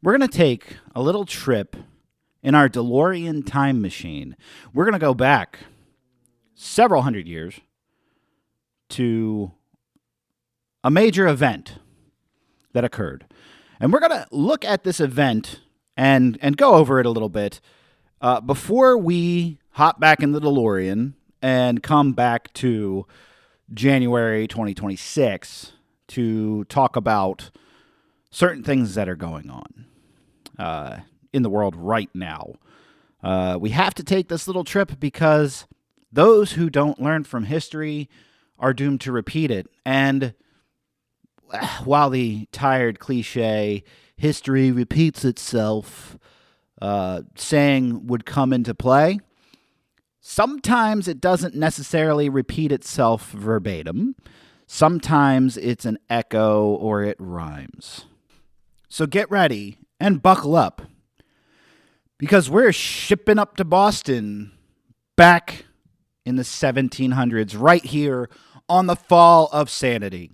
We're going to take a little trip in our DeLorean time machine. We're going to go back several hundred years to a major event that occurred. And we're going to look at this event and go over it a little bit before we hop back in the DeLorean and come back to January 2026 to talk about certain things that are going on in the world right now. We have to take this little trip because those who don't learn from history are doomed to repeat it. And while the tired cliche, history repeats itself, saying would come into play, sometimes it doesn't necessarily repeat itself verbatim. Sometimes it's an echo or it rhymes. So get ready and buckle up, because we're shipping up to Boston back in the 1700s, right here on the Fall of Sanity.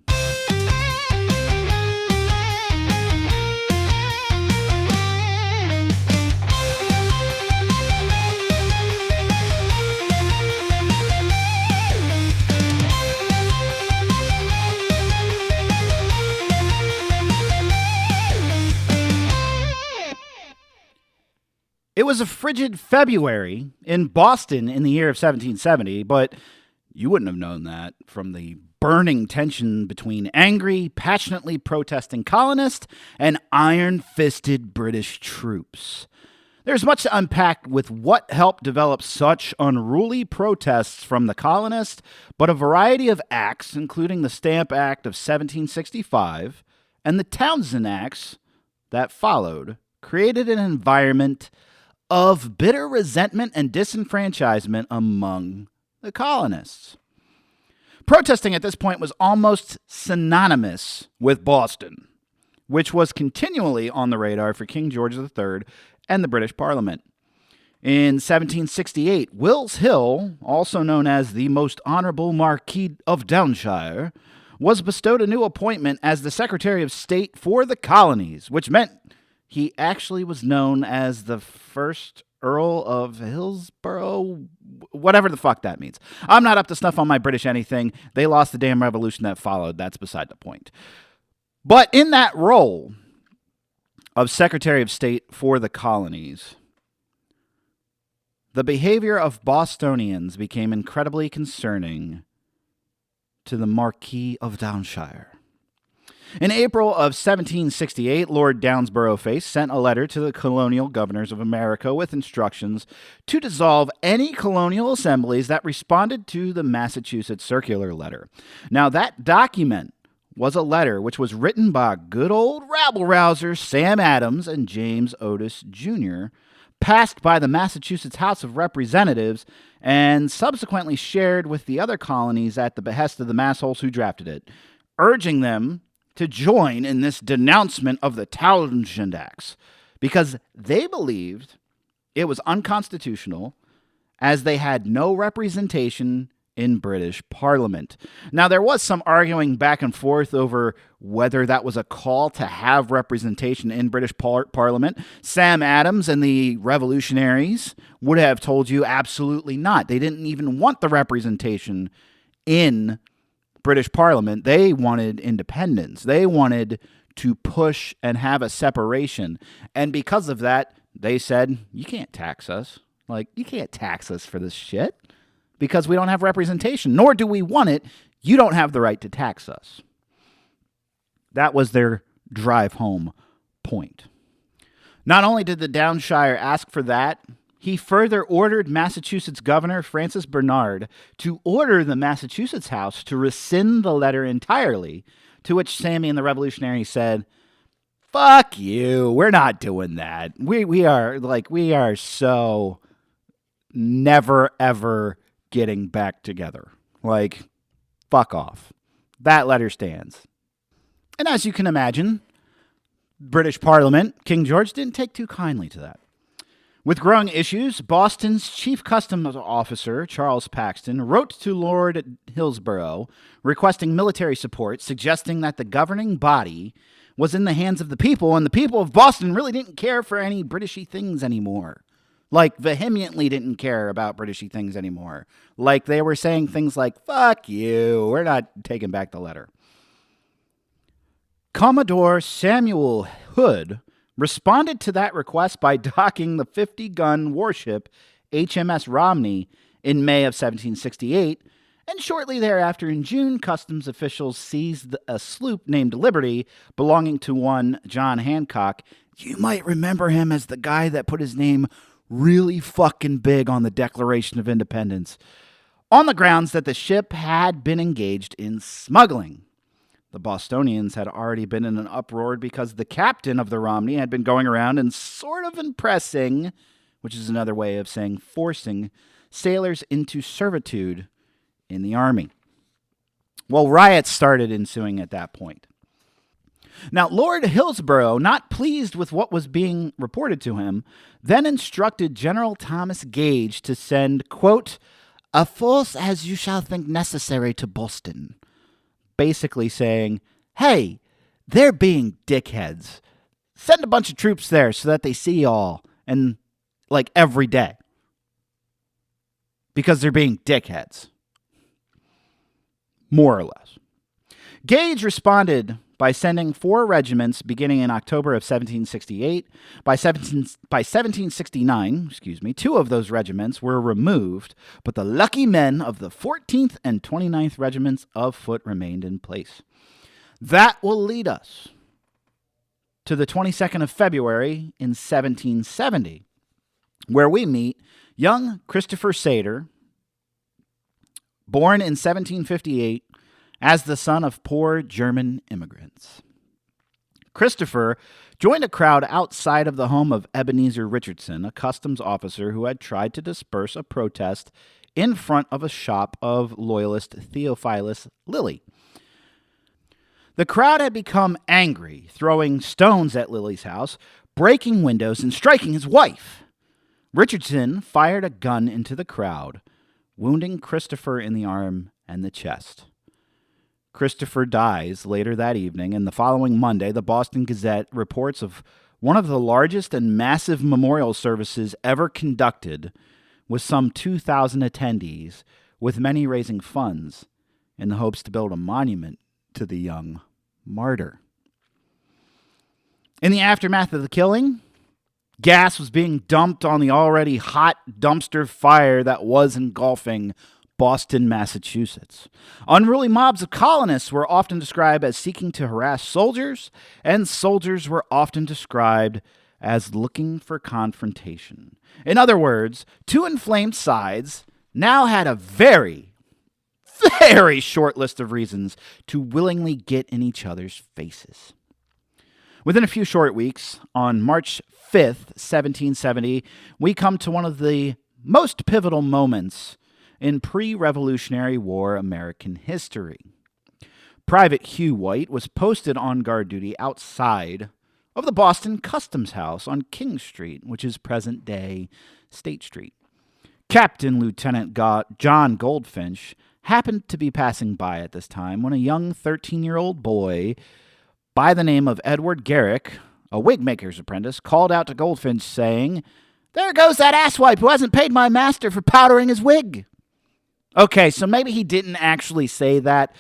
It was a frigid February in Boston in the year of 1770, but you wouldn't have known that from the burning tension between angry, passionately protesting colonists and iron-fisted British troops. There's much to unpack with what helped develop such unruly protests from the colonists, but a variety of acts, including the Stamp Act of 1765 and the Townshend Acts that followed, created an environment of bitter resentment and disenfranchisement among the colonists. Protesting at this point was almost synonymous with Boston, which was continually on the radar for King George III and the British Parliament. In 1768, Wills Hill, also known as the Most Honourable Marquis of Downshire, was bestowed a new appointment as the Secretary of State for the Colonies, which meant he actually was known as the first Earl of Hillsborough, whatever the fuck that means. I'm not up to snuff on my British anything. They lost the damn revolution that followed. That's beside the point. But in that role of Secretary of State for the Colonies, the behavior of Bostonians became incredibly concerning to the Marquis of Downshire. In April of 1768, Lord Downsborough Face sent a letter to the colonial governors of America with instructions to dissolve any colonial assemblies that responded to the Massachusetts Circular Letter. Now, that document was a letter which was written by good old rabble-rousers Sam Adams and James Otis Jr., passed by the Massachusetts House of Representatives, and subsequently shared with the other colonies at the behest of the massholes who drafted it, urging them to join in this denouncement of the Townshend Acts, because they believed it was unconstitutional as they had no representation in British Parliament. Now, there was some arguing back and forth over whether that was a call to have representation in British Parliament. Sam Adams and the revolutionaries would have told you absolutely not. They didn't even want the representation in British Parliament. They wanted independence. They wanted to push and have a separation. And because of that, they said, you can't tax us. Like, you can't tax us for this shit because we don't have representation, nor do we want it. You don't have the right to tax us. That was their drive home point. Not only did the Downshire ask for that, he further ordered Massachusetts Governor Francis Bernard to order the Massachusetts House to rescind the letter entirely, to which Sammy and the revolutionaries said, fuck you, we're not doing that. We are so never ever getting back together. Like, fuck off. That letter stands. And as you can imagine, British Parliament, King George didn't take too kindly to that. With growing issues, Boston's chief customs officer, Charles Paxton, wrote to Lord Hillsborough requesting military support, suggesting that the governing body was in the hands of the people, and the people of Boston really didn't care for any Britishy things anymore. Like, vehemently didn't care about Britishy things anymore. Like, they were saying things like, fuck you, we're not taking back the letter. Commodore Samuel Hood responded to that request by docking the 50-gun warship HMS Romney in May of 1768, and shortly thereafter in June, customs officials seized a sloop named Liberty belonging to one John Hancock. You might remember him as the guy that put his name really fucking big on the Declaration of Independence, on the grounds that the ship had been engaged in smuggling. The Bostonians had already been in an uproar because the captain of the Romney had been going around and sort of impressing, which is another way of saying forcing, sailors into servitude in the army. Well, riots started ensuing at that point. Now, Lord Hillsborough, not pleased with what was being reported to him, then instructed General Thomas Gage to send, quote, a force as you shall think necessary to Boston. Basically saying, hey, they're being dickheads. Send a bunch of troops there so that they see y'all, and like every day. Because they're being dickheads. More or less. Gage responded by sending 4 regiments beginning in October of 1768. By 1769, 2 of those regiments were removed, but the lucky men of the 14th and 29th Regiments of Foot remained in place. That will lead us to the 22nd of February in 1770, where we meet young Christopher Sater, born in 1758, as the son of poor German immigrants. Christopher joined a crowd outside of the home of Ebenezer Richardson, a customs officer who had tried to disperse a protest in front of a shop of loyalist Theophilus Lilly. The crowd had become angry, throwing stones at Lilly's house, breaking windows, and striking his wife. Richardson fired a gun into the crowd, wounding Christopher in the arm and the chest. Christopher dies later that evening, and the following Monday, the Boston Gazette reports of one of the largest and massive memorial services ever conducted, with some 2,000 attendees, with many raising funds in the hopes to build a monument to the young martyr. In the aftermath of the killing, gas was being dumped on the already hot dumpster fire that was engulfing Boston, Massachusetts. Unruly mobs of colonists were often described as seeking to harass soldiers, and soldiers were often described as looking for confrontation. In other words, 2 inflamed sides now had a very, very short list of reasons to willingly get in each other's faces. Within a few short weeks, on March 5th, 1770, we come to one of the most pivotal moments in pre-Revolutionary War American history. Private Hugh White was posted on guard duty outside of the Boston Customs House on King Street, which is present-day State Street. Captain Lieutenant John Goldfinch happened to be passing by at this time when a young 13-year-old boy by the name of Edward Garrick, a wigmaker's apprentice, called out to Goldfinch saying, "There goes that asswipe who hasn't paid my master for powdering his wig." Okay, so maybe he didn't actually say that,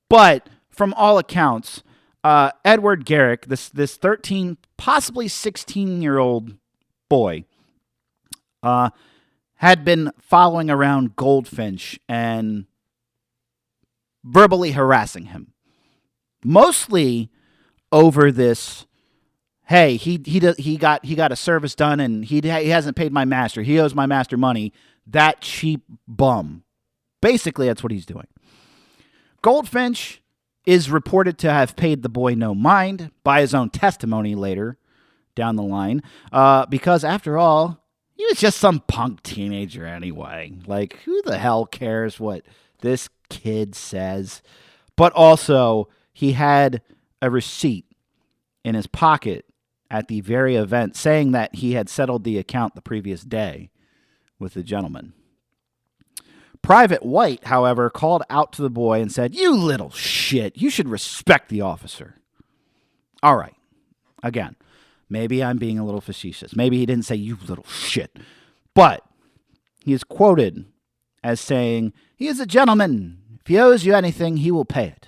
but from all accounts, Edward Garrick, this 13, possibly 16-year-old boy, had been following around Goldfinch and verbally harassing him, mostly over this. Hey, he got a service done, and he hasn't paid my master. He owes my master money. That cheap bum. Basically, that's what he's doing. Goldfinch is reported to have paid the boy no mind by his own testimony later down the line, because after all, he was just some punk teenager anyway. Like, who the hell cares what this kid says? But also, he had a receipt in his pocket at the very event saying that he had settled the account the previous day with the gentleman. Private White, however, called out to the boy and said, "You little shit, you should respect the officer." All right. Again, maybe I'm being a little facetious. Maybe he didn't say, "You little shit." But he is quoted as saying, "He is a gentleman. If he owes you anything, he will pay it."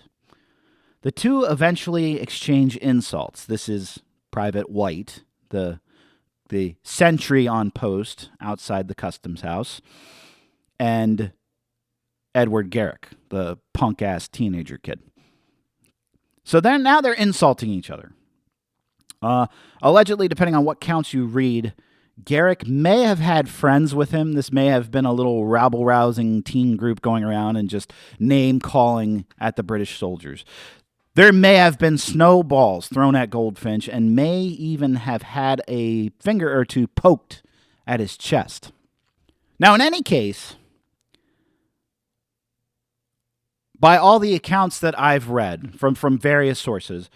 The two eventually exchange insults. This is Private White, the sentry on post outside the customs house, and Edward Garrick, the punk-ass teenager kid. So now they're insulting each other. Allegedly, depending on what counts you read, Garrick may have had friends with him. This may have been a little rabble-rousing teen group going around and just name-calling at the British soldiers. There may have been snowballs thrown at Goldfinch and may even have had a finger or two poked at his chest. Now, in any case, by all the accounts that I've read from various sources,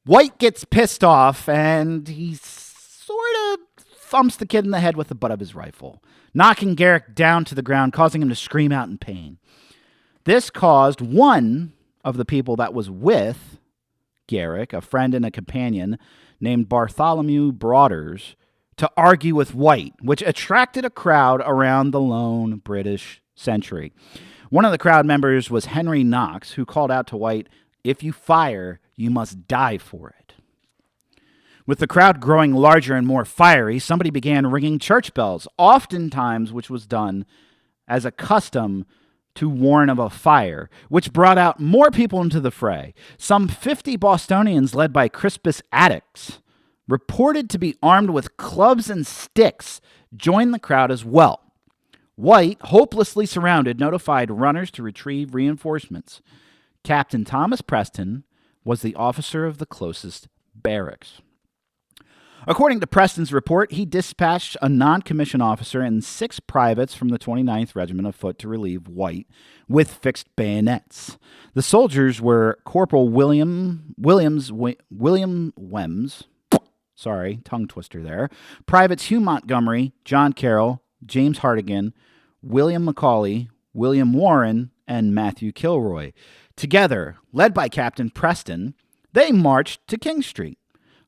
White gets pissed off and he sort of thumps the kid in the head with the butt of his rifle, knocking Garrick down to the ground, causing him to scream out in pain. This caused one of the people that was with Garrick, a friend and a companion named Bartholomew Broaders, to argue with White, which attracted a crowd around the lone British sentry. One of the crowd members was Henry Knox, who called out to White, "If you fire, you must die for it." With the crowd growing larger and more fiery, somebody began ringing church bells, oftentimes which was done as a custom to warn of a fire, which brought out more people into the fray. Some 50 Bostonians, led by Crispus Attucks, reported to be armed with clubs and sticks, joined the crowd as well. White, hopelessly surrounded, notified runners to retrieve reinforcements. Captain Thomas Preston was the officer of the closest barracks. According to Preston's report, he dispatched a non-commissioned officer and 6 privates from the 29th Regiment of Foot to relieve White with fixed bayonets. The soldiers were Corporal William Wems, sorry, tongue twister there, Privates Hugh Montgomery, John Carroll, James Hartigan, William Macaulay, William Warren, and Matthew Kilroy. Together, led by Captain Preston, they marched to King Street.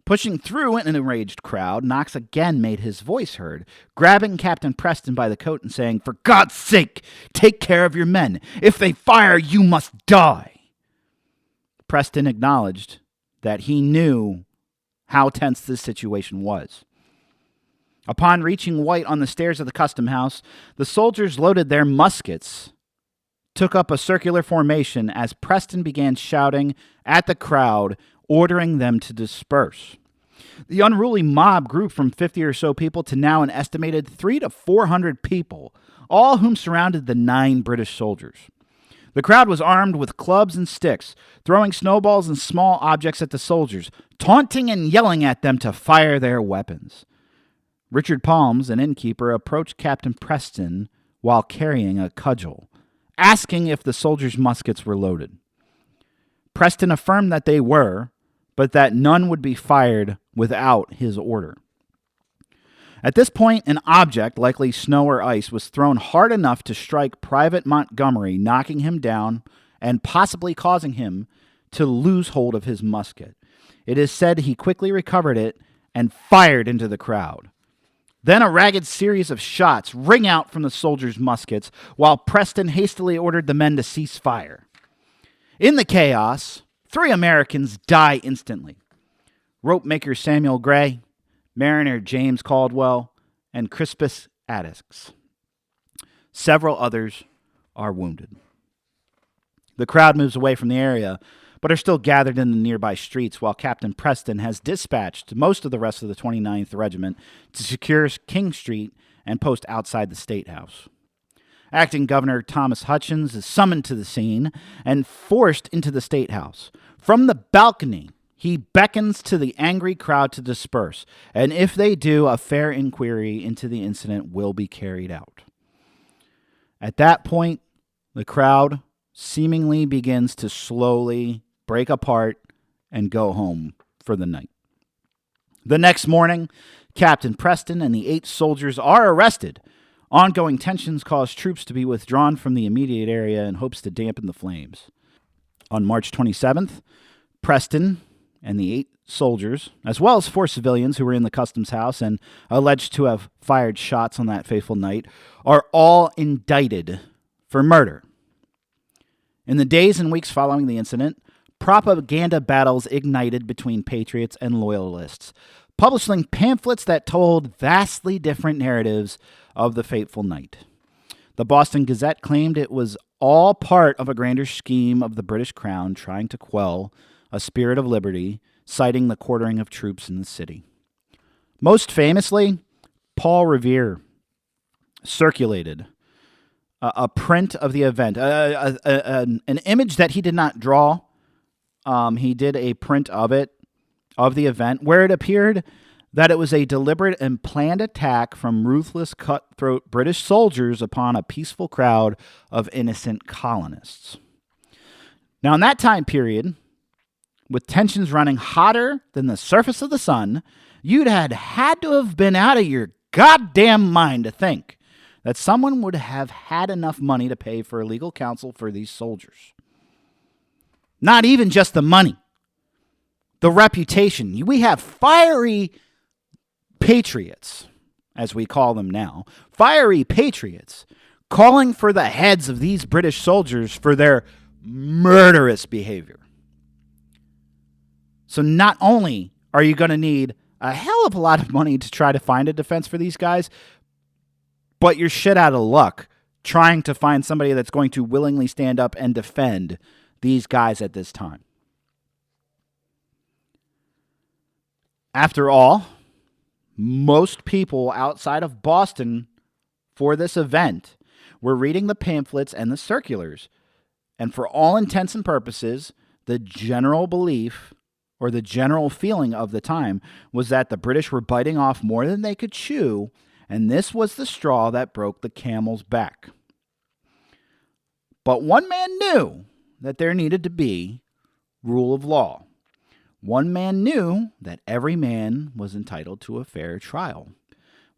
Pushing through an enraged crowd, Knox again made his voice heard, grabbing Captain Preston by the coat and saying, "For God's sake, take care of your men. If they fire, you must die." Preston acknowledged that he knew how tense this situation was. Upon reaching White on the stairs of the custom house, the soldiers loaded their muskets, took up a circular formation as Preston began shouting at the crowd, ordering them to disperse. The unruly mob grew from 50 or so people to now an estimated 300 to 400 people, all whom surrounded the 9 British soldiers. The crowd was armed with clubs and sticks, throwing snowballs and small objects at the soldiers, taunting and yelling at them to fire their weapons. Richard Palms, an innkeeper, approached Captain Preston while carrying a cudgel, asking if the soldiers' muskets were loaded. Preston affirmed that they were, but that none would be fired without his order. At this point, an object, likely snow or ice, was thrown hard enough to strike Private Montgomery, knocking him down and possibly causing him to lose hold of his musket. It is said he quickly recovered it and fired into the crowd. Then a ragged series of shots ring out from the soldiers' muskets, while Preston hastily ordered the men to cease fire. In the chaos, 3 Americans die instantly. Rope maker Samuel Gray, mariner James Caldwell, and Crispus Attucks. Several others are wounded. The crowd moves away from the area, but are still gathered in the nearby streets, while Captain Preston has dispatched most of the rest of the 29th Regiment to secure King Street and post outside the State House. Acting Governor Thomas Hutchins is summoned to the scene and forced into the State House. From the balcony, he beckons to the angry crowd to disperse, and if they do, a fair inquiry into the incident will be carried out. At that point, the crowd seemingly begins to slowly break apart and go home for the night. The next morning, Captain Preston and the 8 soldiers are arrested. Ongoing tensions cause troops to be withdrawn from the immediate area in hopes to dampen the flames. On March 27th, Preston and the 8 soldiers, as well as 4 civilians who were in the customs house and alleged to have fired shots on that fateful night, are all indicted for murder. In the days and weeks following the incident, propaganda battles ignited between patriots and loyalists, publishing pamphlets that told vastly different narratives of the fateful night. The Boston Gazette claimed it was all part of a grander scheme of the British Crown trying to quell a spirit of liberty, citing the quartering of troops in the city. Most famously, Paul Revere circulated a print of the event, an image that he did not draw. He did a print of it, of the event, where it appeared that it was a deliberate and planned attack from ruthless, cutthroat British soldiers upon a peaceful crowd of innocent colonists. Now, in that time period, with tensions running hotter than the surface of the sun, you'd had to have been out of your goddamn mind to think that someone would have had enough money to pay for legal counsel for these soldiers. Not even just the money, the reputation. We have fiery patriots, as we call them now, fiery patriots, calling for the heads of these British soldiers for their murderous behavior. So not only are you going to need a hell of a lot of money to try to find a defense for these guys, but you're shit out of luck trying to find somebody that's going to willingly stand up and defend these guys at this time. After all, most people outside of Boston for this event were reading the pamphlets and the circulars. And for all intents and purposes, the general belief or the general feeling of the time was that the British were biting off more than they could chew, and this was the straw that broke the camel's back. But one man knew that there needed to be rule of law. One man knew that every man was entitled to a fair trial.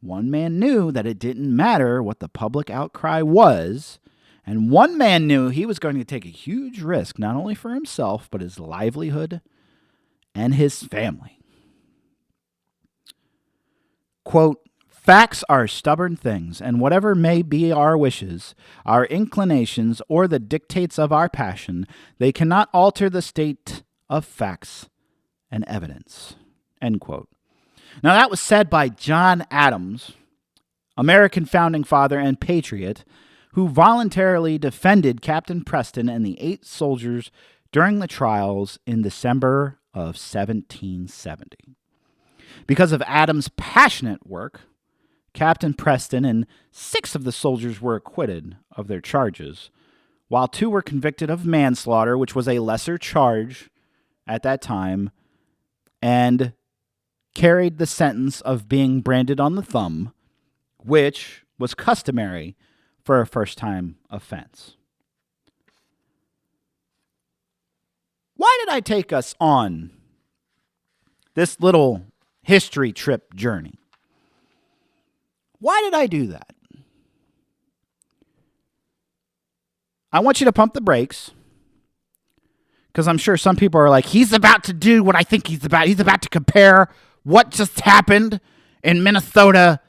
One man knew that it didn't matter what the public outcry was, and one man knew he was going to take a huge risk, not only for himself, but his livelihood and his family. Quote, "Facts are stubborn things, and whatever may be our wishes, our inclinations, or the dictates of our passion, they cannot alter the state of facts and evidence." End quote. Now that was said by John Adams, American founding father and patriot, who voluntarily defended Captain Preston and the 8 soldiers during the trials in December of 1770. Because of Adams' passionate work, Captain Preston and 6 of the soldiers were acquitted of their charges, while 2 were convicted of manslaughter, which was a lesser charge at that time, and carried the sentence of being branded on the thumb, which was customary for a first-time offense. Why did I take us on this little history trip journey? Why did I do that? I want you to pump the brakes, because I'm sure some people are like, he's about to do what I think he's about. He's about to compare what just happened in Minnesota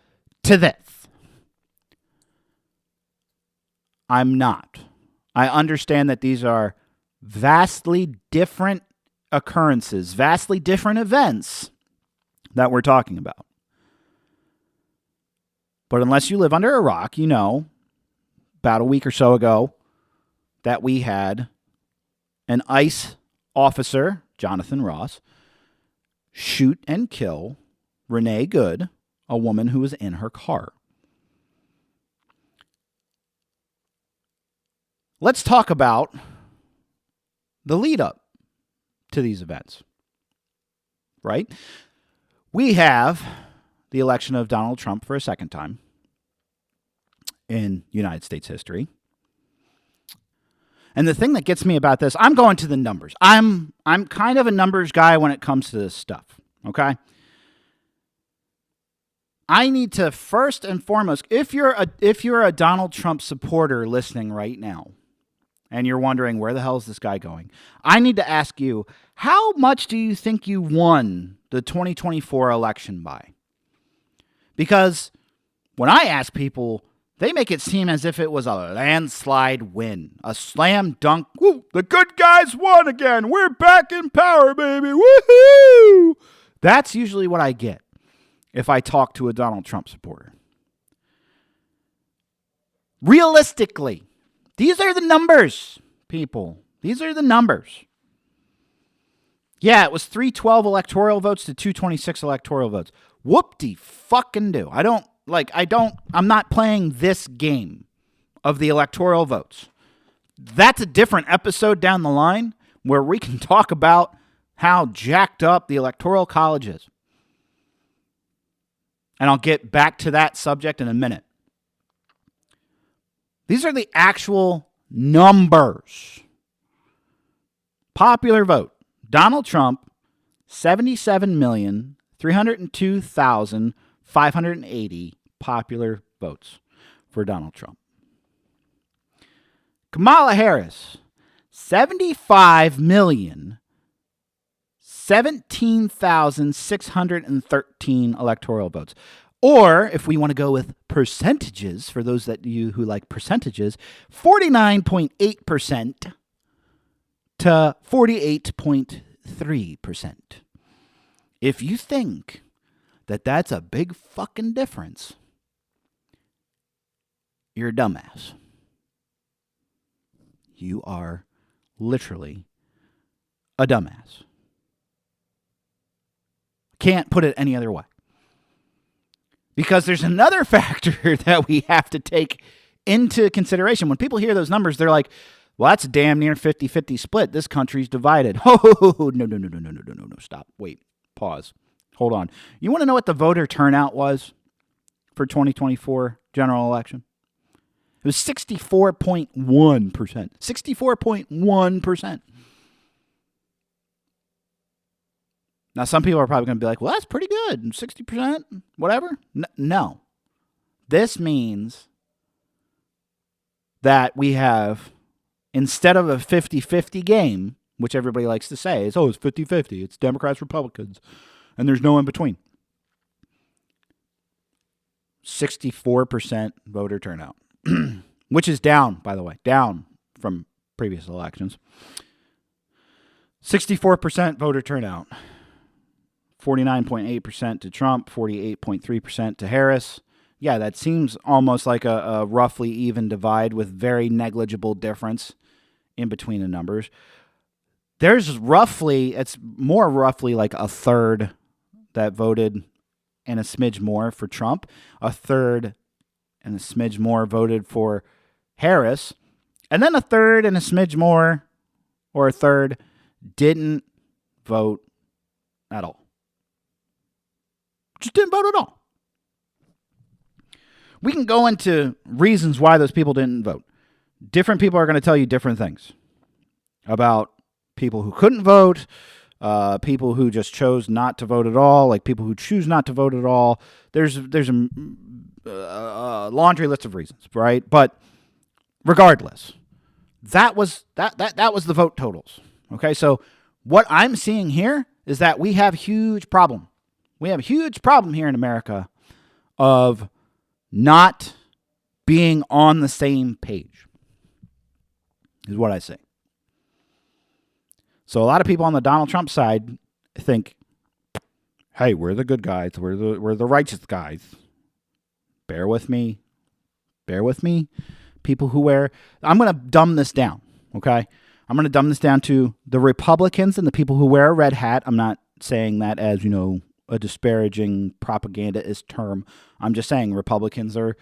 to this. I'm not. I understand that these are vastly different occurrences, vastly different events that we're talking about. But unless you live under a rock, you know, about a week or so ago, that we had an ICE officer, Jonathan Ross, shoot and kill Renee Good, a woman who was in her car. Let's talk about the lead up to these events, right? We have the election of Donald Trump for a second time in United States history. And the thing that gets me about this, I'm going to the numbers. I'm kind of a numbers guy when it comes to this stuff, okay? I need to first and foremost, if you're a Donald Trump supporter listening right now, and you're wondering, where the hell is this guy going? I need to ask you, how much do you think you won the 2024 election by? Because when I ask people, they make it seem as if it was a landslide win, a slam dunk. Woo, the good guys won again. We're back in power, baby. Woohoo! That's usually what I get if I talk to a Donald Trump supporter. Realistically, these are the numbers, people. These are the numbers. Yeah, it was 312 electoral votes to 226 electoral votes. Whoop-de-fucking-do. I'm not playing this game of the electoral votes. That's a different episode down the line where we can talk about how jacked up the Electoral College is. And I'll get back to that subject in a minute. These are the actual numbers. Popular vote. Donald Trump, 77,302,580 popular votes for Donald Trump. Kamala Harris, 75,017,613 electoral votes. Or, if we want to go with percentages, for those that you who like percentages, 49.8% to 48.3%. If you think that that's a big fucking difference, you're a dumbass. You are literally a dumbass. Can't put it any other way. Because there's another factor that we have to take into consideration. When people hear those numbers, they're like, well, that's a damn near 50-50 split. This country's divided. Oh, no, stop. Wait, pause. Hold on. You want to know what the voter turnout was for 2024 general election? It was 64.1%. 64.1%. Now, some people are probably going to be like, well, that's pretty good. 60%, whatever. No. This means that we have, instead of a 50-50 game, which everybody likes to say, is, it's 50-50. It's Democrats, Republicans, and there's no in between. 64% voter turnout, which is down, by the way, down from previous elections. 64% voter turnout. 49.8% to Trump, 48.3% to Harris. Yeah, that seems almost like a roughly even divide with very negligible difference in between the numbers. There's it's more roughly like a third that voted and a smidge more for Trump. A third and a smidge more voted for Harris. And then a third and a smidge more, or a third, didn't vote at all. Just didn't vote at all. We can go into reasons why those people didn't vote. Different people are going to tell you different things about people who couldn't vote, people who just chose not to vote at all, like people who choose not to vote at all. There's a laundry list of reasons, right? But regardless, that was the vote totals. Okay, so what I'm seeing here is that we have huge problem. We have a huge problem here in America of not being on the same page, is what I say. So a lot of people on the Donald Trump side think, hey, we're the good guys. We're the righteous guys. Bear with me. People who I'm going to dumb this down, okay? I'm going to dumb this down to the Republicans and the people who wear a red hat. I'm not saying that as, a disparaging propagandist term. I'm just saying Republicans are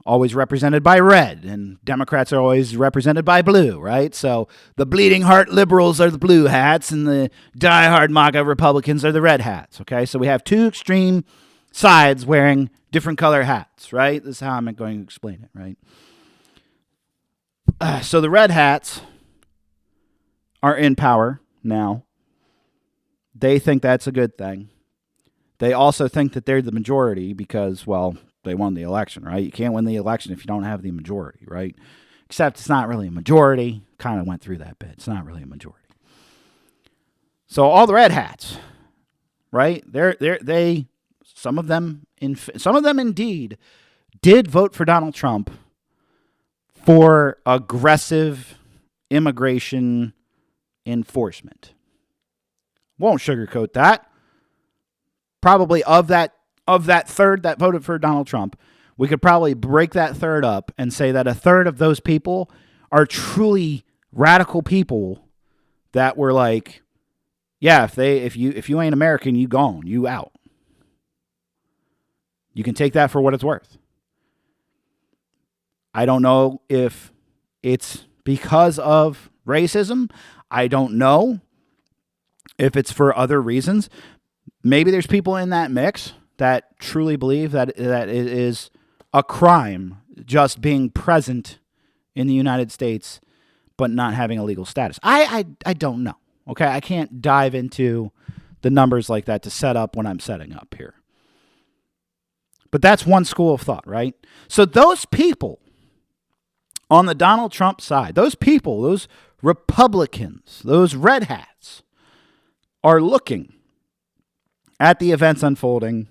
always represented by red and Democrats are always represented by blue, right? So the bleeding heart liberals are the blue hats and the diehard MAGA Republicans are the red hats, okay? So we have two extreme sides wearing different color hats, right? This is how I'm going to explain it, right? So the red hats are in power now. They think that's a good thing. They also think that they're the majority because, well, they won the election, right? You can't win the election if you don't have the majority, right? except it's not really a majority. Kind of went through that bit. It's not really a majority. So all the red hats, right? Some of them indeed did vote for Donald Trump for aggressive immigration enforcement. Won't sugarcoat that. Probably of that third that voted for Donald Trump, we could probably break that third up and say that a third of those people are truly radical people that were like, yeah, if you ain't American, you gone, you out. You can take that for what it's worth. I don't know if it's because of racism. I don't know if it's for other reasons. Maybe there's people in that mix that truly believe that it is a crime just being present in the United States but not having a legal status. I don't know. Okay, I can't dive into the numbers like that to set up when I'm setting up here. But that's one school of thought, right? So those people on the Donald Trump side, those people, those Republicans, those red hats, are looking at the events unfolding,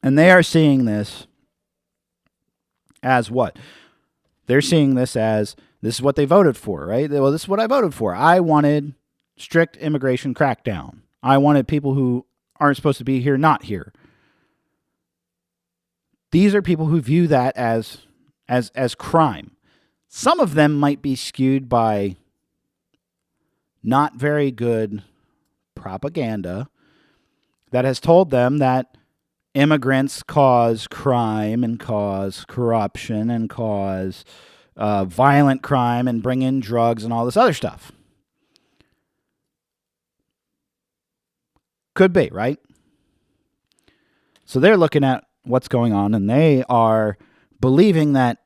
and they are seeing this as what? They're seeing this as, this is what they voted for, right? Well, this is what I voted for. I wanted strict immigration crackdown. I wanted people who aren't supposed to be here not here. These are people who view that as crime. Some of them might be skewed by not very good propaganda that has told them that immigrants cause crime and cause corruption and cause violent crime and bring in drugs and all this other stuff. Could be, right? So they're looking at what's going on, and they are believing that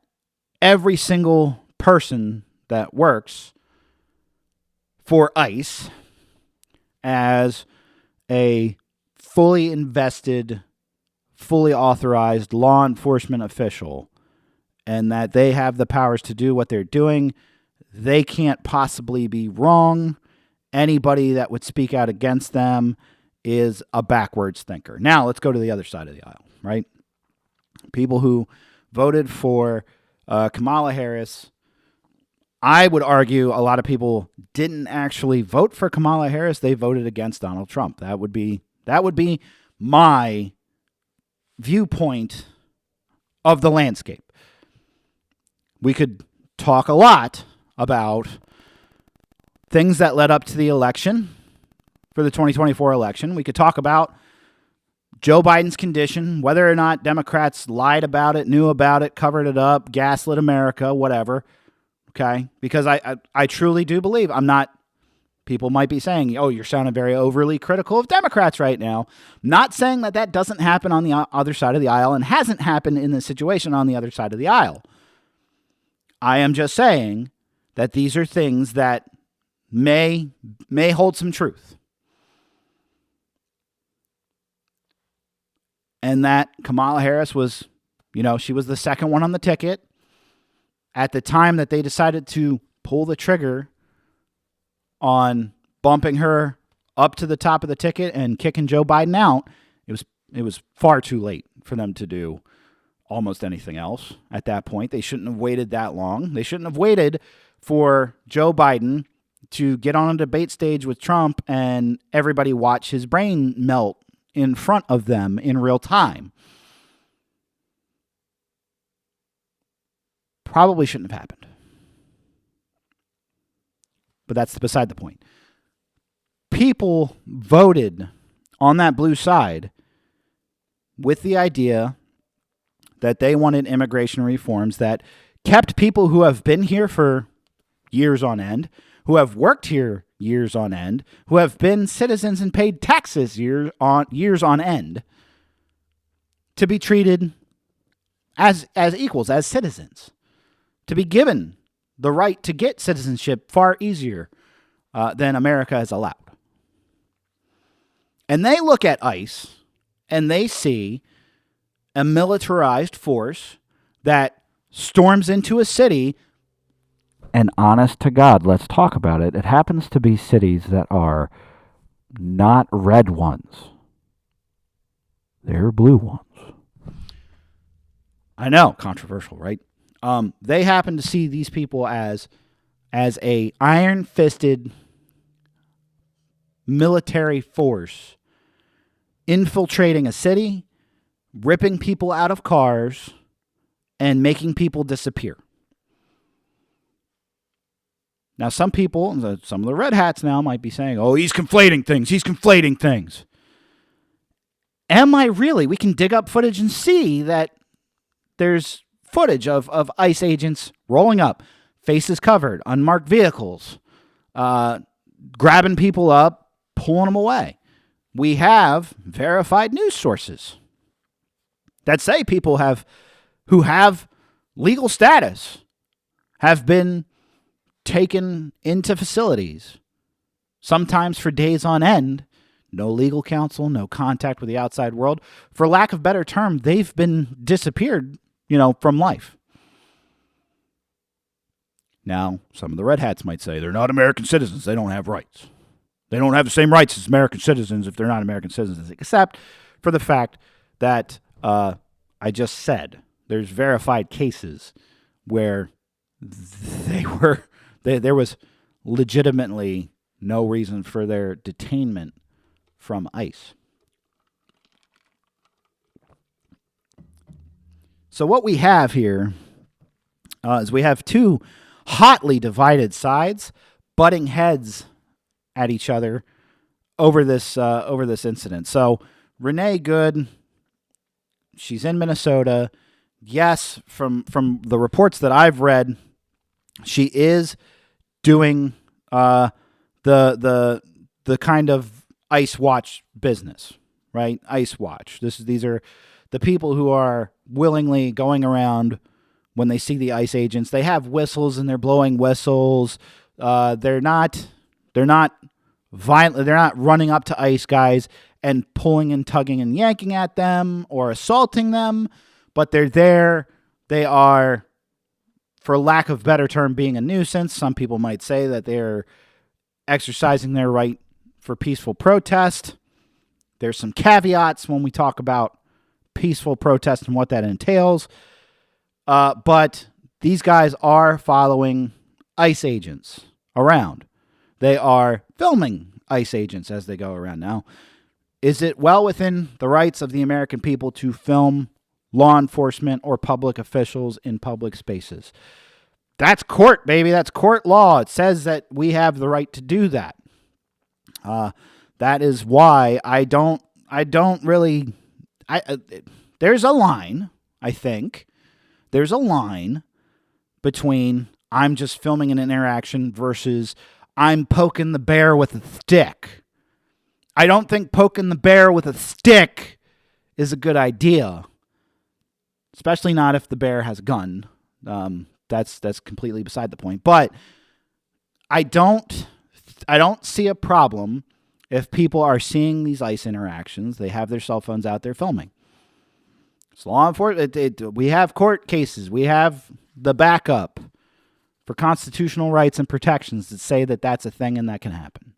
every single person that works for ICE as a fully invested, fully authorized law enforcement official, and that they have the powers to do what they're doing. They can't possibly be wrong. Anybody that would speak out against them is a backwards thinker. Now, let's go to the other side of the aisle, right? People who voted for Kamala Harris. I would argue a lot of people didn't actually vote for Kamala Harris. They voted against Donald Trump. That would be my viewpoint of the landscape. We could talk a lot about things that led up to the election, for the 2024 election. We could talk about Joe Biden's condition, whether or not Democrats lied about it, knew about it, covered it up, gaslit America, whatever. Okay? Because I truly do believe, people might be saying, oh, you're sounding very overly critical of Democrats right now. Not saying that doesn't happen on the other side of the aisle and hasn't happened in this situation on the other side of the aisle. I am just saying that these are things that may hold some truth. And that Kamala Harris was, she was the second one on the ticket. At the time that they decided to pull the trigger on bumping her up to the top of the ticket and kicking Joe Biden out, it was far too late for them to do almost anything else at that point. They shouldn't have waited that long. They shouldn't have waited for Joe Biden to get on a debate stage with Trump and everybody watch his brain melt in front of them in real time. Probably shouldn't have happened. But that's beside the point. People voted on that blue side with the idea that they wanted immigration reforms that kept people who have been here for years on end, who have worked here years on end, who have been citizens and paid taxes years on end, to be treated as equals, as citizens, to be given the right to get citizenship far easier than America has allowed. And they look at ICE and they see a militarized force that storms into a city. And honest to God, let's talk about it. It happens to be cities that are not red ones. They're blue ones. I know, controversial, right? They happen to see these people as a iron-fisted military force infiltrating a city, ripping people out of cars, and making people disappear. Now, some people, some of the red hats now might be saying, oh, he's conflating things. Am I really? We can dig up footage and see that there's footage of ICE agents rolling up, faces covered, unmarked vehicles, grabbing people up, pulling them away. We have verified news sources that say people who have legal status have been taken into facilities, sometimes for days on end. No legal counsel, no contact with the outside world. For lack of better term, they've been disappeared, from life. Now, some of the red hats might say they're not American citizens. They don't have rights. They don't have the same rights as American citizens if they're not American citizens, except for the fact that I just said there's verified cases where there was legitimately no reason for their detainment from ICE. So what we have here is we have two hotly divided sides butting heads at each other over this incident. So Renee Good, she's in Minnesota. Yes, from the reports that I've read, she is doing the kind of ICE Watch business, right? ICE Watch. These are the people who are willingly going around when they see the ICE agents. They have whistles and they're blowing whistles. They're not violent. They're not running up to ICE guys and pulling and tugging and yanking at them or assaulting them, but they're there. They are, for lack of better term, being a nuisance. Some people might say that they're exercising their right for peaceful protest. There's some caveats when we talk about peaceful protest and what that entails. But these guys are following ICE agents around. They are filming ICE agents as they go around. Now, is it well within the rights of the American people to film law enforcement or public officials in public spaces? That's court, baby. That's court law. It says that we have the right to do that. That is why there's a line, I think. There's a line between I'm just filming an interaction versus I'm poking the bear with a stick. I don't think poking the bear with a stick is a good idea, especially not if the bear has a gun. That's completely beside the point. But I don't see a problem if people are seeing these ICE interactions. They have their cell phones out there filming. It's law enforcement. We have court cases. We have the backup for constitutional rights and protections that say that that's a thing and that can happen.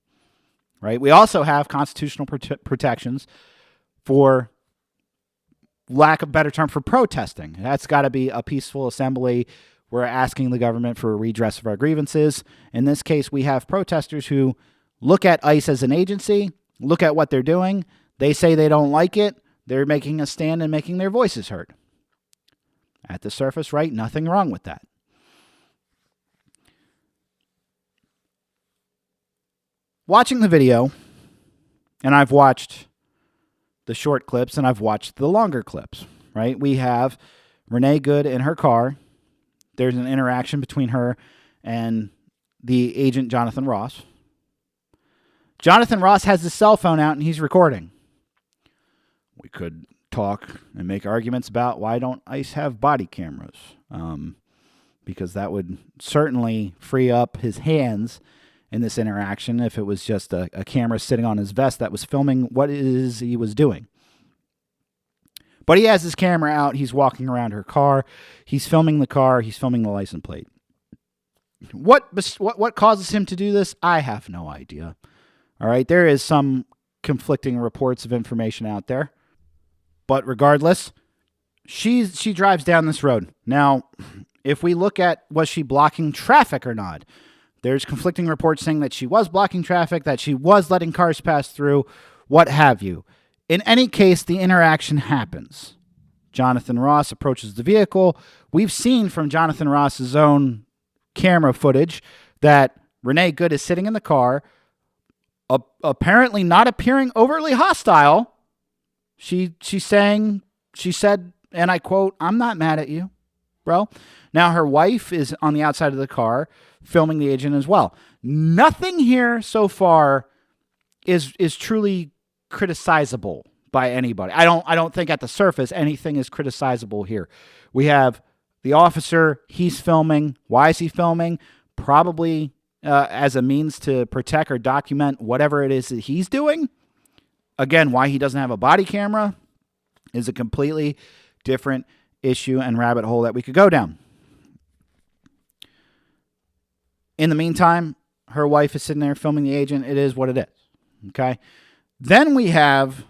Right? We also have constitutional protections for, lack of better term, for protesting. That's got to be a peaceful assembly. We're asking the government for a redress of our grievances. In this case, we have protesters who look at ICE as an agency, look at what they're doing. They say they don't like it. They're making a stand and making their voices heard. At the surface, right? Nothing wrong with that. Watching the video, and I've watched the short clips and I've watched the longer clips, right? We have Renee Good in her car. There's an interaction between her and the agent Jonathan Ross. Jonathan Ross has his cell phone out and he's recording. We could talk and make arguments about why don't ICE have body cameras, because that would certainly free up his hands in this interaction if it was just a camera sitting on his vest that was filming what it is he was doing. But he has his camera out. He's walking around her car. He's filming the car. He's filming the license plate. What causes him to do this? I have no idea. All right, there is some conflicting reports of information out there. But regardless, she drives down this road. Now, if we look at was she blocking traffic or not, there's conflicting reports saying that she was blocking traffic, that she was letting cars pass through, what have you. In any case, the interaction happens. Jonathan Ross approaches the vehicle. We've seen from Jonathan Ross's own camera footage that Renee Good is sitting in the car, apparently not appearing overly hostile. She said, and I quote, "I'm not mad at you, bro." Now her wife is on the outside of the car filming the agent as well. Nothing here so far is truly criticizable by anybody. I don't think at the surface anything is criticizable here. We have the officer, he's filming. Why is he filming? Probably as a means to protect or document whatever it is that he's doing. Again, why he doesn't have a body camera is a completely different issue and rabbit hole that we could go down. In the meantime, her wife is sitting there filming the agent. It is what it is. Okay? Then we have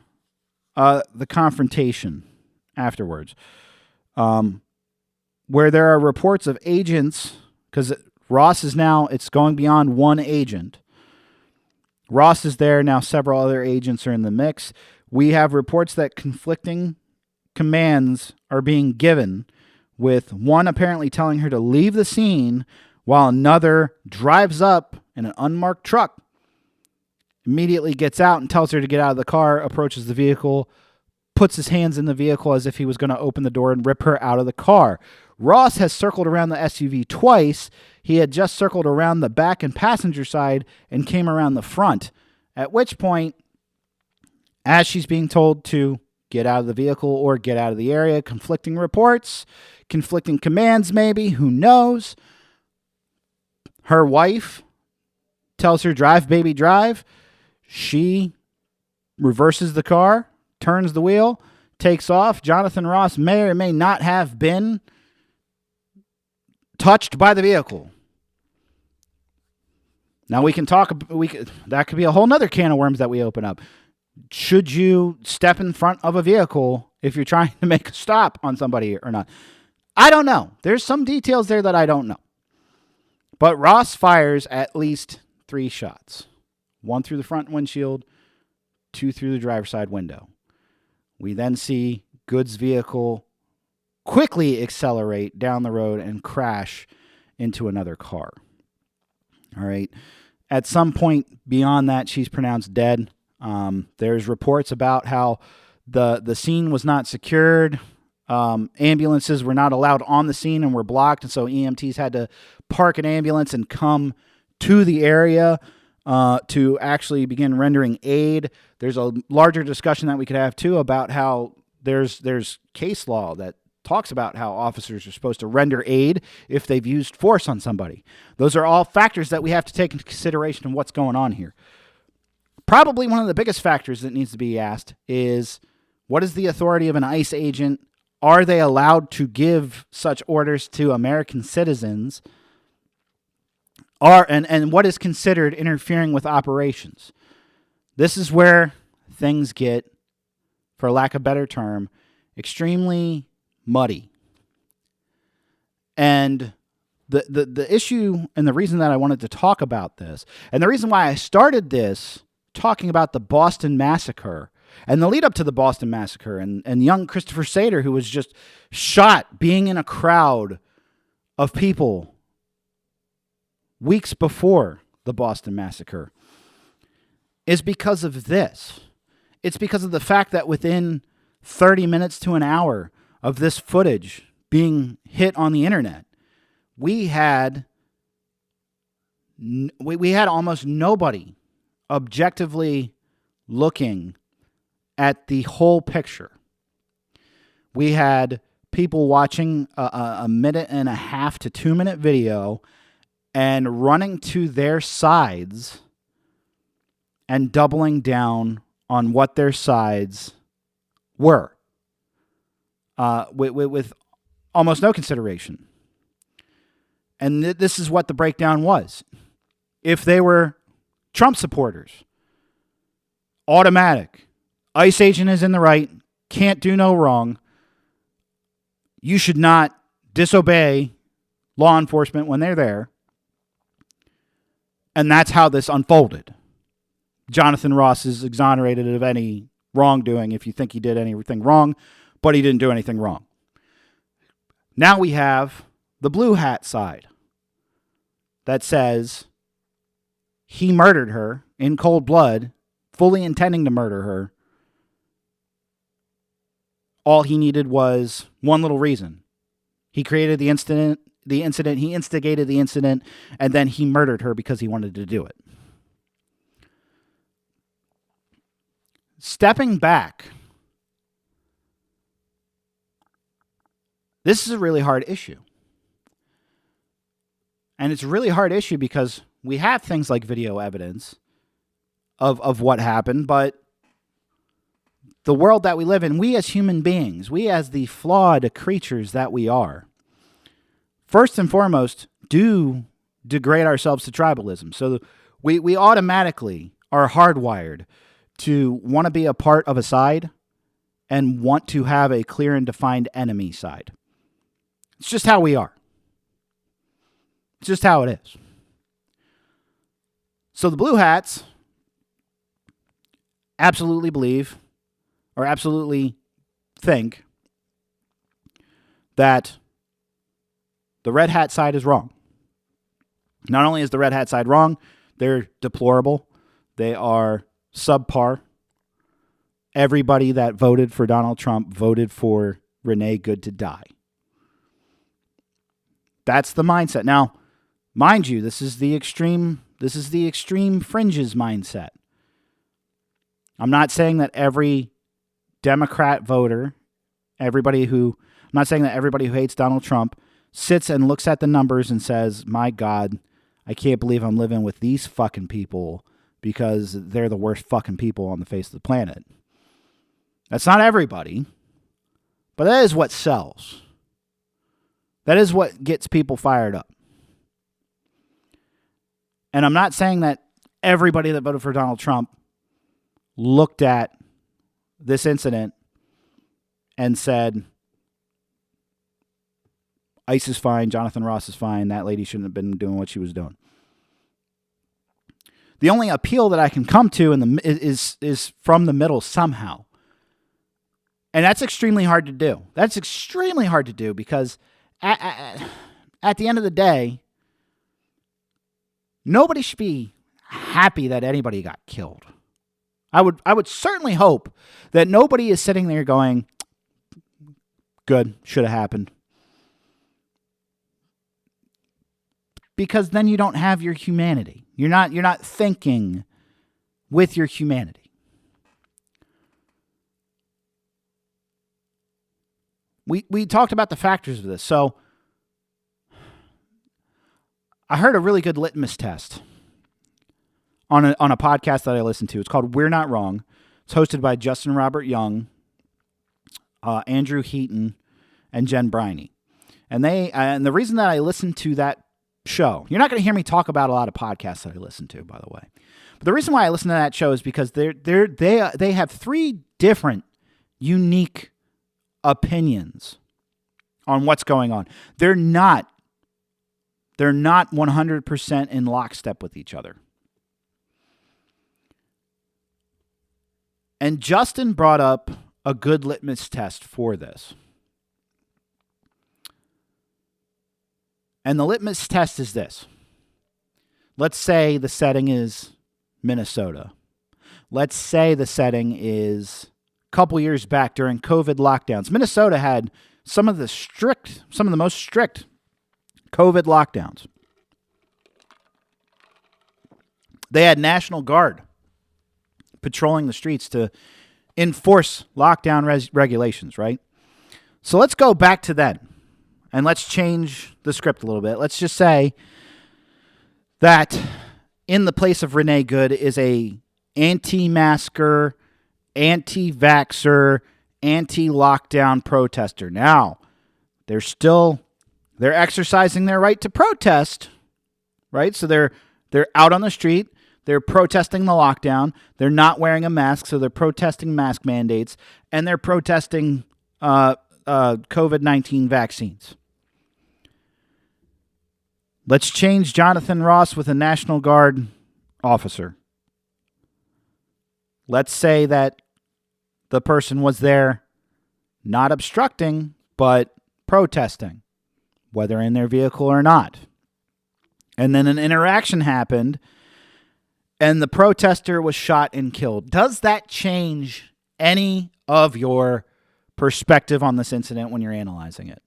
the confrontation afterwards, where there are reports of agents, because Ross is now, it's going beyond one agent. Ross is there. Now several other agents are in the mix. We have reports that conflicting commands are being given, with one apparently telling her to leave the scene while another drives up in an unmarked truck, immediately gets out and tells her to get out of the car, approaches the vehicle, puts his hands in the vehicle as if he was going to open the door and rip her out of the car. Ross has circled around the SUV twice. He had just circled around the back and passenger side and came around the front, at which point, as she's being told to get out of the vehicle or get out of the area, conflicting reports, conflicting commands maybe, who knows. Her wife tells her, "Drive, baby, drive." She reverses the car, turns the wheel, takes off. Jonathan Ross may or may not have been touched by the vehicle. Now that could be a whole nother can of worms that we open up. Should you step in front of a vehicle if you're trying to make a stop on somebody or not? I don't know. There's some details there that I don't know. But Ross fires at least 3 shots. 1 through the front windshield, 2 through the driver's side window. We then see Good's vehicle quickly accelerate down the road and crash into another car. All right. At some point beyond that, she's pronounced dead. There's reports about how the scene was not secured. Ambulances were not allowed on the scene and were blocked, and so EMTs had to park an ambulance and come to the area to actually begin rendering aid. There's a larger discussion that we could have too about how there's case law that talks about how officers are supposed to render aid if they've used force on somebody. Those are all factors that we have to take into consideration of what's going on here. Probably one of the biggest factors that needs to be asked is, what is the authority of an ICE agent? Are they allowed to give such orders to American citizens? And what is considered interfering with operations? This is where things get, for lack of a better term, extremely muddy. And the issue and the reason that I wanted to talk about this, and the reason why I started this talking about the Boston Massacre and the lead up to the Boston Massacre and young Christopher Sater, who was just shot being in a crowd of people weeks before the Boston Massacre, is because of this. It's because of the fact that within 30 minutes to an hour of this footage being hit on the internet, we had almost nobody objectively looking at the whole picture. We had people watching a 1.5 to 2 minute video and running to their sides and doubling down on what their sides were. with almost no consideration. And this is what the breakdown was. If they were Trump supporters, automatic. ICE agent is in the right, can't do no wrong. You should not disobey law enforcement when they're there. And that's how this unfolded. Jonathan Ross is exonerated of any wrongdoing if you think he did anything wrong, but he didn't do anything wrong. Now we have the blue hat side that says he murdered her in cold blood, fully intending to murder her. All he needed was one little reason. He created the incident, he instigated the incident, and then he murdered her because he wanted to do it. Stepping back, this is a really hard issue. And it's a really hard issue because we have things like video evidence of what happened, but the world that we live in, we as human beings, we as the flawed creatures that we are, first and foremost, do degrade ourselves to tribalism. So we automatically are hardwired to want to be a part of a side and want to have a clear and defined enemy side. It's just how we are. It's just how it is. So the blue hats absolutely believe or absolutely think that the red hat side is wrong. Not only is the red hat side wrong, they're deplorable. They are subpar. Everybody that voted for Donald Trump voted for Renee Good to die. That's the mindset. Now, mind you, this is the extreme fringes mindset. I'm not saying that every Democrat voter, I'm not saying that everybody who hates Donald Trump sits and looks at the numbers and says, my God, I can't believe I'm living with these fucking people because they're the worst fucking people on the face of the planet. That's not everybody, but that is what sells. That is what gets people fired up. And I'm not saying that everybody that voted for Donald Trump looked at this incident and said, ICE is fine, Jonathan Ross is fine, that lady shouldn't have been doing what she was doing. The only appeal that I can come to is from the middle somehow. And that's extremely hard to do. That's extremely hard to do because at the end of the day, nobody should be happy that anybody got killed. I would certainly hope that nobody is sitting there going, good, should have happened. Because then you don't have your humanity. You're not thinking with your humanity. We talked about the factors of this. So I heard a really good litmus test on a podcast that I listened to. It's called We're Not Wrong. It's hosted by Justin Robert Young, Andrew Heaton, and Jen Briney. And the reason that I listened to that show, you're not going to hear me talk about a lot of podcasts that I listen to, by the way. But the reason why I listen to that show is because they have three different unique opinions on what's going on. They're not 100% in lockstep with each other. And Justin brought up a good litmus test for this. And the litmus test is this. Let's say the setting is Minnesota. Let's say the setting is a couple years back during COVID lockdowns. Minnesota had some of the most strict COVID lockdowns. They had National Guard patrolling the streets to enforce lockdown regulations, right? So let's go back to then. And let's change the script a little bit. Let's just say that in the place of Renee Good is a anti-masker, anti-vaxxer, anti-lockdown protester. Now, they're exercising their right to protest, right? So they're out on the street. They're protesting the lockdown. They're not wearing a mask, so they're protesting mask mandates, and they're protesting COVID-19 vaccines. Let's change Jonathan Ross with a National Guard officer. Let's say that the person was there not obstructing, but protesting, whether in their vehicle or not. And then an interaction happened, and the protester was shot and killed. Does that change any of your perspective on this incident when you're analyzing it?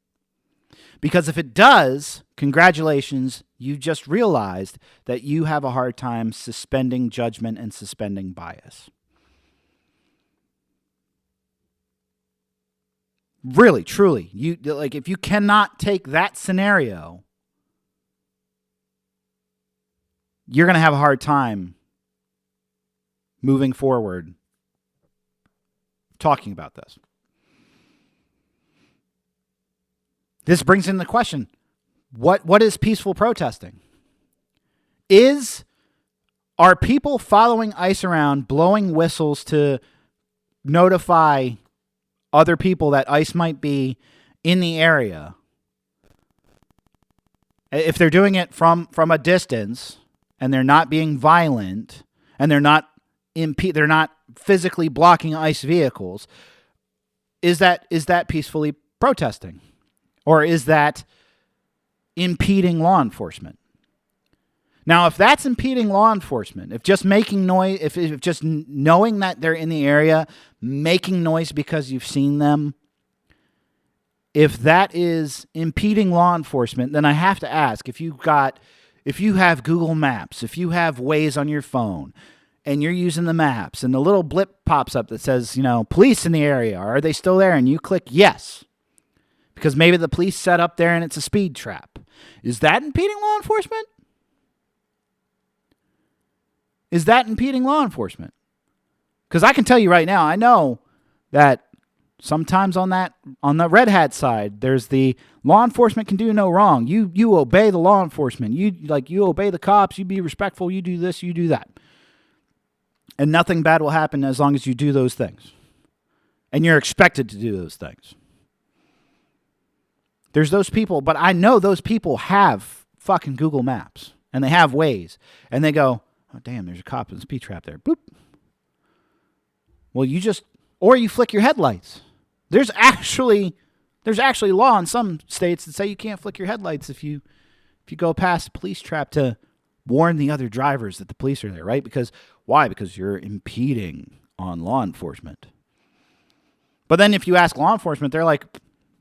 Because if it does, congratulations, you just realized that you have a hard time suspending judgment and suspending bias. Really, truly, if you cannot take that scenario, you're going to have a hard time moving forward talking about this. This brings in the question, what is peaceful protesting? Are people following ICE around, blowing whistles to notify other people that ICE might be in the area? If they're doing it from a distance and they're not being violent and they're not physically blocking ICE vehicles, is that peacefully protesting? Or is that impeding law enforcement? Now, if that's impeding law enforcement, if just making noise, if just knowing that they're in the area, making noise because you've seen them, if that is impeding law enforcement, then I have to ask, if you have Google Maps, if you have Waze on your phone, and you're using the maps, and the little blip pops up that says, police in the area, are they still there? And you click yes, because maybe the police set up there and it's a speed trap. Is that impeding law enforcement? Is that impeding law enforcement? Because I can tell you right now, I know that sometimes on the red hat side, there's the law enforcement can do no wrong. You obey the law enforcement. You obey the cops. You be respectful. You do this. You do that. And nothing bad will happen as long as you do those things. And you're expected to do those things. There's those people, but I know those people have fucking Google Maps and they have Waze, and they go, oh damn, there's a cop in the speed trap there. Boop. Well, or you flick your headlights. There's actually law in some states that say you can't flick your headlights if you go past a police trap to warn the other drivers that the police are there, right? Why? Because you're impeding on law enforcement. But then if you ask law enforcement, they're like,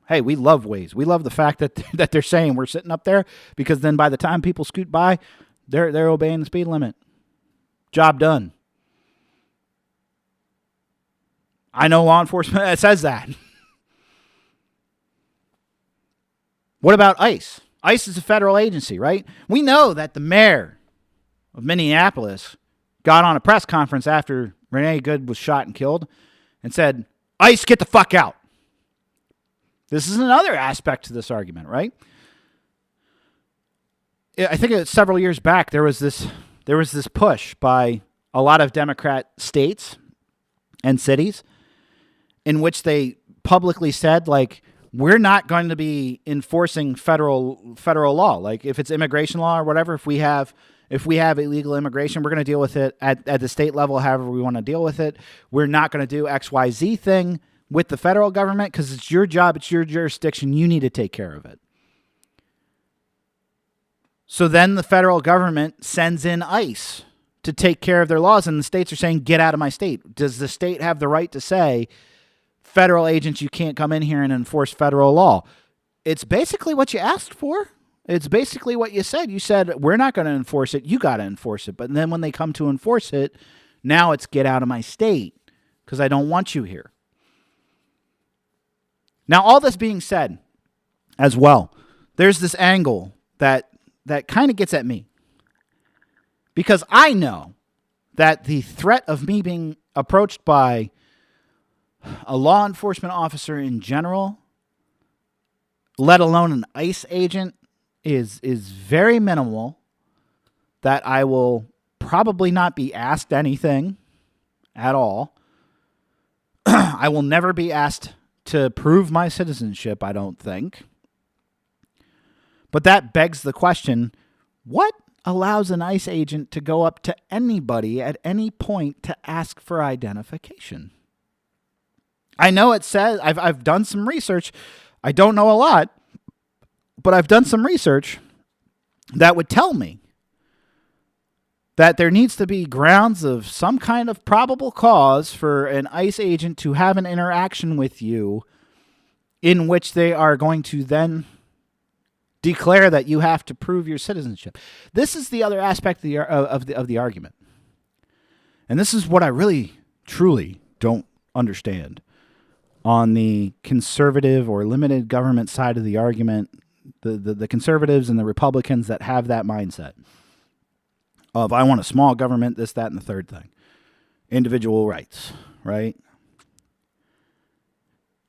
hey, we love Waze. We love the fact that they're saying we're sitting up there, because then by the time people scoot by, they're obeying the speed limit. Job done. I know law enforcement that says that. What about ICE? ICE is a federal agency, right? We know that the mayor of Minneapolis got on a press conference after Renee Good was shot and killed and said, ICE, get the fuck out. This is another aspect to this argument, right? I think several years back there was this push by a lot of Democrat states and cities in which they publicly said, like, we're not going to be enforcing federal law. Like, if it's immigration law or whatever, if we have illegal immigration, we're going to deal with it at the state level however we want to deal with it. We're not going to do XYZ thing with the federal government because it's your job, it's your jurisdiction, you need to take care of it. So then the federal government sends in ICE to take care of their laws, and the states are saying, get out of my state. Does the state have the right to say, federal agents, you can't come in here and enforce federal law? It's basically what you asked for. It's basically what you said. You said, we're not going to enforce it. You got to enforce it. But then when they come to enforce it, now it's get out of my state because I don't want you here. Now, all this being said as well, there's this angle that kind of gets at me. Because I know that the threat of me being approached by a law enforcement officer in general, let alone an ICE agent, is very minimal, that I will probably not be asked anything at all. I will never be asked to prove my citizenship, I don't think. But that begs the question, what allows an ICE agent to go up to anybody at any point to ask for identification? I know it says, I've done some research. I don't know a lot, but I've done some research that would tell me that there needs to be grounds of some kind of probable cause for an ICE agent to have an interaction with you in which they are going to then declare that you have to prove your citizenship. This is the other aspect of the argument. And this is what I really, truly don't understand on the conservative or limited government side of the argument, the conservatives and the Republicans that have that mindset of, I want a small government, this, that, and the third thing. Individual rights, right?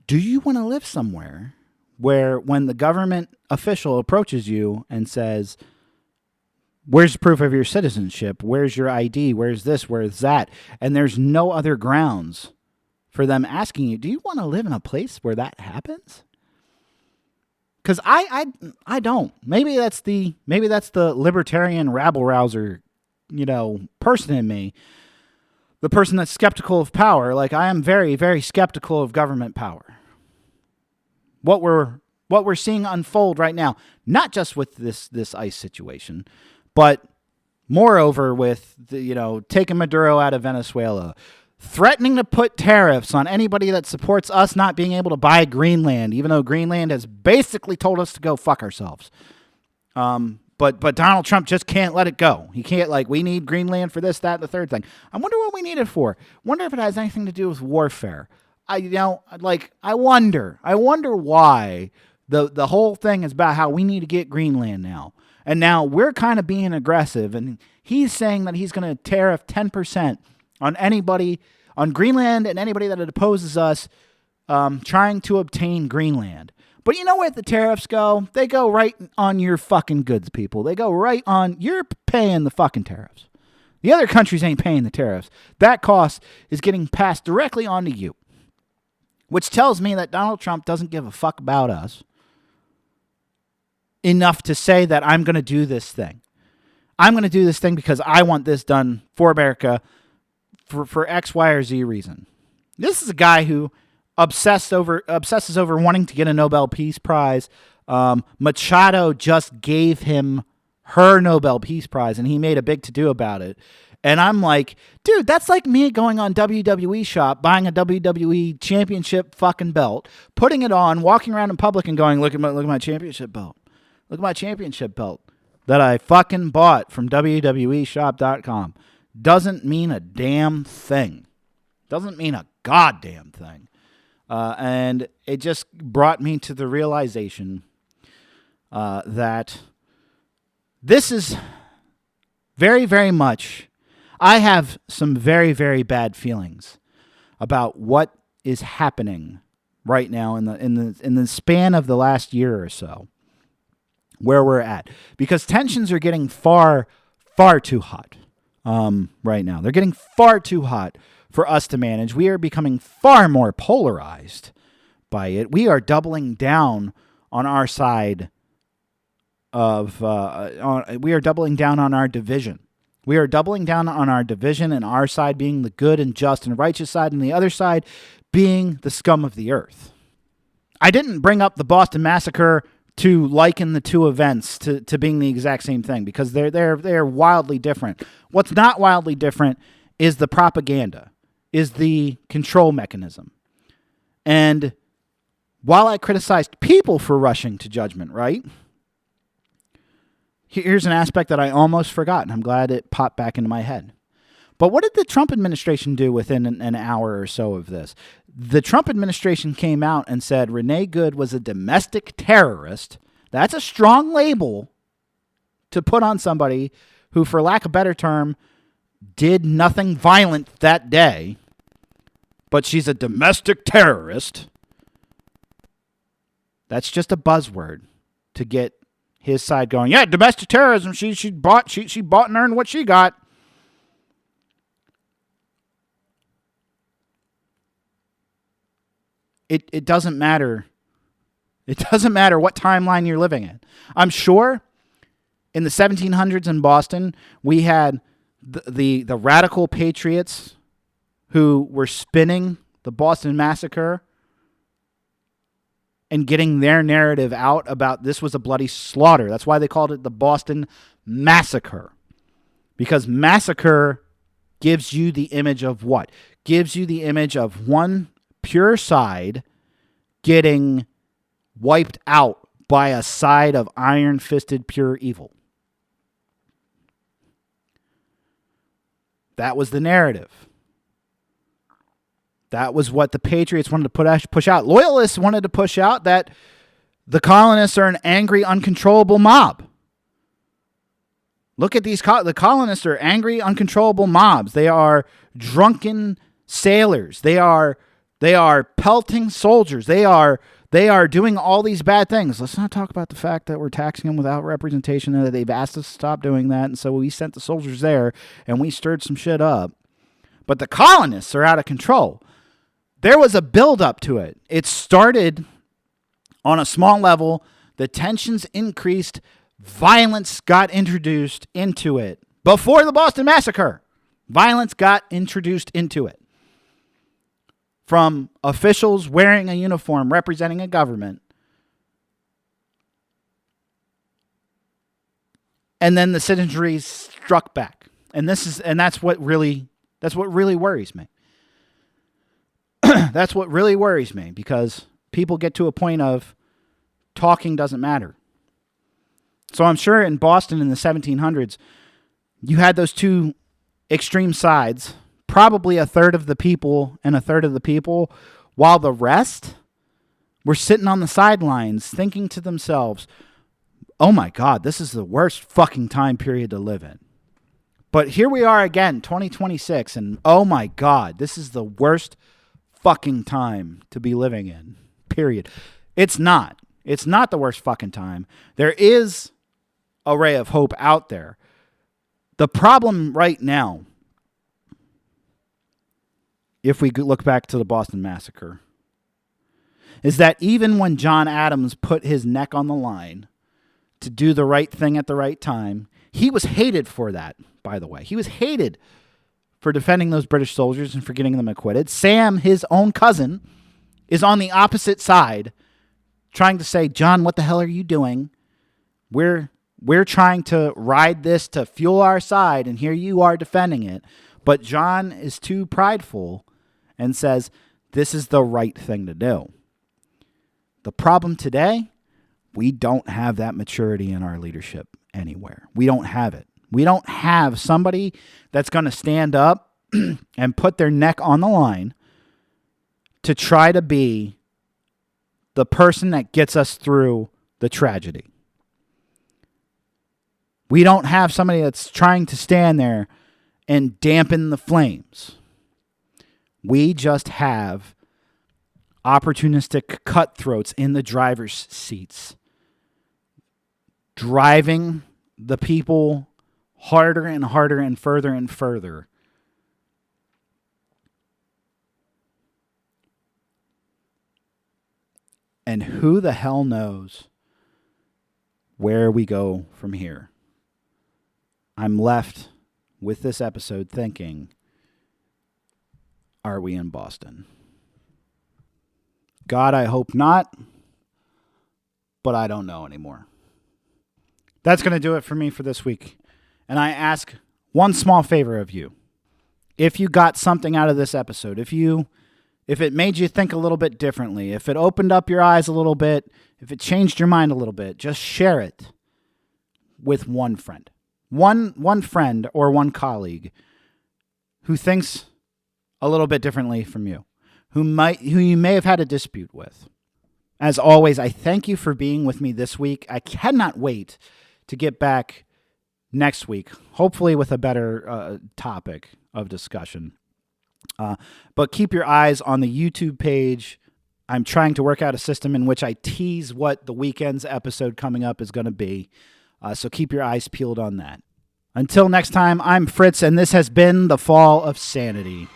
Do you want to live somewhere where when the government official approaches you and says, where's proof of your citizenship? Where's your ID? Where's this? Where's that? And there's no other grounds for them asking you, do you want to live in a place where that happens? Because I don't. Maybe that's the libertarian rabble rouser, person in me. The person that's skeptical of power. Like, I am very, very skeptical of government power. What we're seeing unfold right now, not just with this ICE situation, but moreover with taking Maduro out of Venezuela, threatening to put tariffs on anybody that supports us not being able to buy Greenland, even though Greenland has basically told us to go fuck ourselves. But Donald Trump just can't let it go. He can't, we need Greenland for this, that, and the third thing. I wonder what we need it for. Wonder if it has anything to do with warfare. I wonder why the whole thing is about how we need to get Greenland now. And now we're kind of being aggressive, and he's saying that he's going to tariff 10% on anybody, on Greenland and anybody that opposes us trying to obtain Greenland. But you know where the tariffs go? They go right on your fucking goods, people. They go right on, you're paying the fucking tariffs. The other countries ain't paying the tariffs. That cost is getting passed directly on to you. Which tells me that Donald Trump doesn't give a fuck about us enough to say that I'm going to do this thing. I'm going to do this thing because I want this done for America for X, Y, or Z reason. This is a guy who obsesses over wanting to get a Nobel Peace Prize. Machado just gave him her Nobel Peace Prize, and he made a big to-do about it. And I'm like, dude, that's like me going on WWE Shop, buying a WWE Championship fucking belt, putting it on, walking around in public and going, look at my championship belt. Look at my championship belt that I fucking bought from WWEshop.com. Doesn't mean a damn thing. Doesn't mean a goddamn thing. And it just brought me to the realization that this is very, very much... I have some very, very bad feelings about what is happening right now in the span of the last year or so, where we're at, because tensions are getting far, far too hot right now. They're getting far too hot for us to manage. We are becoming far more polarized by it. We are doubling down on our side of. We are doubling down on our division. We are doubling down on our division, and our side being the good and just and righteous side, and the other side being the scum of the earth. I didn't bring up the Boston Massacre to liken the two events to being the exact same thing, because they're wildly different. What's not wildly different is the propaganda, is the control mechanism. And while I criticized people for rushing to judgment, right? Here's an aspect that I almost forgot, and I'm glad it popped back into my head. But what did the Trump administration do within an hour or so of this? The Trump administration came out and said Renee Good was a domestic terrorist. That's a strong label to put on somebody who, for lack of a better term, did nothing violent that day. but she's a domestic terrorist. That's just a buzzword to get his side going. Yeah, domestic terrorism. She bought and earned what she got. It doesn't matter. It doesn't matter what timeline you're living in. I'm sure in the 1700s in Boston, we had the radical patriots who were spinning the Boston Massacre and getting their narrative out about this was a bloody slaughter. That's why they called it the Boston Massacre. Because massacre gives you the image of what? Gives you the image of one pure side getting wiped out by a side of iron-fisted pure evil. That was the narrative. That was what the Patriots wanted to push out. Loyalists wanted to push out that the colonists are an angry, uncontrollable mob. Look at these. The colonists are angry, uncontrollable mobs. They are drunken sailors. They are pelting soldiers. They are doing all these bad things. Let's not talk about the fact that we're taxing them without representation and that they've asked us to stop doing that. And so we sent the soldiers there and we stirred some shit up. But the colonists are out of control. There was a build-up to it. It started on a small level. The tensions increased. Violence got introduced into it. Before the Boston Massacre, violence got introduced into it. From officials wearing a uniform representing a government. And then the citizenry struck back. And that's what really worries me. That's what really worries me, because people get to a point of talking doesn't matter. So I'm sure in Boston in the 1700s, you had those two extreme sides, probably a third of the people and a third of the people, while the rest were sitting on the sidelines thinking to themselves, oh my God, this is the worst fucking time period to live in. But here we are again, 2026, and oh my God, this is the worst fucking time to be living in, period. It's not. It's not the worst fucking time. There is a ray of hope out there. The problem right now, if we look back to the Boston Massacre, is that even when John Adams put his neck on the line to do the right thing at the right time, he was hated for that, by the way. He was hated for defending those British soldiers and for getting them acquitted. Sam, his own cousin, is on the opposite side trying to say, John, what the hell are you doing? We're trying to ride this to fuel our side, and here you are defending it. But John is too prideful and says, this is the right thing to do. The problem today, we don't have that maturity in our leadership anywhere. We don't have it. We don't have somebody that's going to stand up and put their neck on the line to try to be the person that gets us through the tragedy. We don't have somebody that's trying to stand there and dampen the flames. We just have opportunistic cutthroats in the driver's seats, driving the people harder and harder and further. And who the hell knows where we go from here? I'm left with this episode thinking, are we in Boston? God, I hope not, but I don't know anymore. That's going to do it for me for this week. And I ask one small favor of you. If you got something out of this episode, if it made you think a little bit differently, if it opened up your eyes a little bit, if it changed your mind a little bit, just share it with one friend. One friend or one colleague who thinks a little bit differently from you, who you may have had a dispute with. As always, I thank you for being with me this week. I cannot wait to get back next week, hopefully with a better topic of discussion. But keep your eyes on the YouTube page. I'm trying to work out a system in which I tease what the weekend's episode coming up is going to be. So keep your eyes peeled on that. Until next time, I'm Fritz, and this has been the Fall of Sanity.